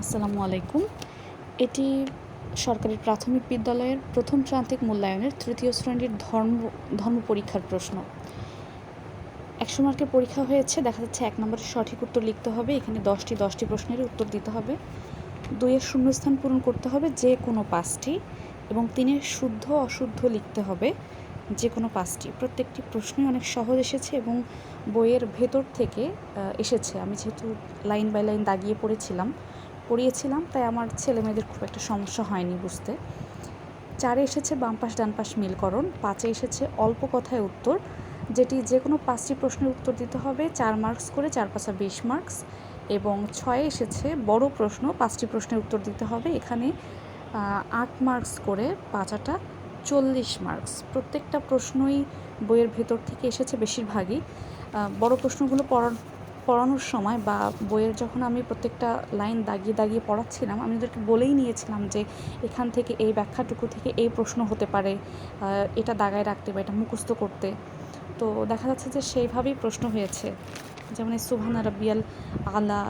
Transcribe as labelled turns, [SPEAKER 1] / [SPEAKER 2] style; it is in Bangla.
[SPEAKER 1] আসসালামু আলাইকুম। এটি সরকারি প্রাথমিক বিদ্যালয়ের প্রথম প্রান্তিক মূল্যায়নের তৃতীয় শ্রেণীর ধর্ম পরীক্ষার প্রশ্ন। ১০০ মার্কের পরীক্ষা হয়েছে। দেখা যাচ্ছে ১ নম্বরের সঠিক উত্তর লিখতে হবে। এখানে ১০টি প্রশ্নেরই উত্তর দিতে হবে। ২ এর শূন্যস্থান পূরণ করতে হবে যে কোনো ৫টি এবং ৩ এর শুদ্ধ অশুদ্ধ লিখতে হবে যে কোনো ৫টি। প্রত্যেকটি প্রশ্নই অনেক সহজ এসেছে এবং বইয়ের ভেতর থেকে এসেছে। আমি যেহেতু লাইন বাই লাইন দাগিয়ে পড়িয়েছিলাম তাই আমার ছেলেমেয়েদের খুব একটা সমস্যা হয়নি বুঝতে। ৪-এ এসেছে বাম পাশ ডান পাশ মিলকরণ। ৫-এ এসেছে অল্প কথায় উত্তর, যেটি যে কোনো ৫টি প্রশ্নের উত্তর দিতে হবে ৪ মার্কস করে, ৪ পাঁচা ২০ মার্কস। এবং ৬-এ এসেছে বড় প্রশ্ন, ৫টি প্রশ্নের উত্তর দিতে হবে। এখানে ৮ মার্কস করে, ৫ আটা ৪০ মার্কস। প্রত্যেকটা প্রশ্নই বইয়ের ভেতর থেকে এসেছে বেশিরভাগই। বড় প্রশ্নগুলো পড়ানোর সময় বা বইয়ের যখন আমি প্রত্যেকটা লাইন দাগিয়ে পড়াচ্ছিলাম, আমি ওদেরকে বলেই নিয়েছিলাম যে এখান থেকে এই ব্যাখ্যাটুকু থেকে এই প্রশ্ন হতে পারে, এটা দাগায় রাখতে বা এটা মুখস্থ করতে। তো দেখা যাচ্ছে যে সেইভাবেই প্রশ্ন হয়েছে। যেমন এই সুবহানা রাব্বিয়াল আলা,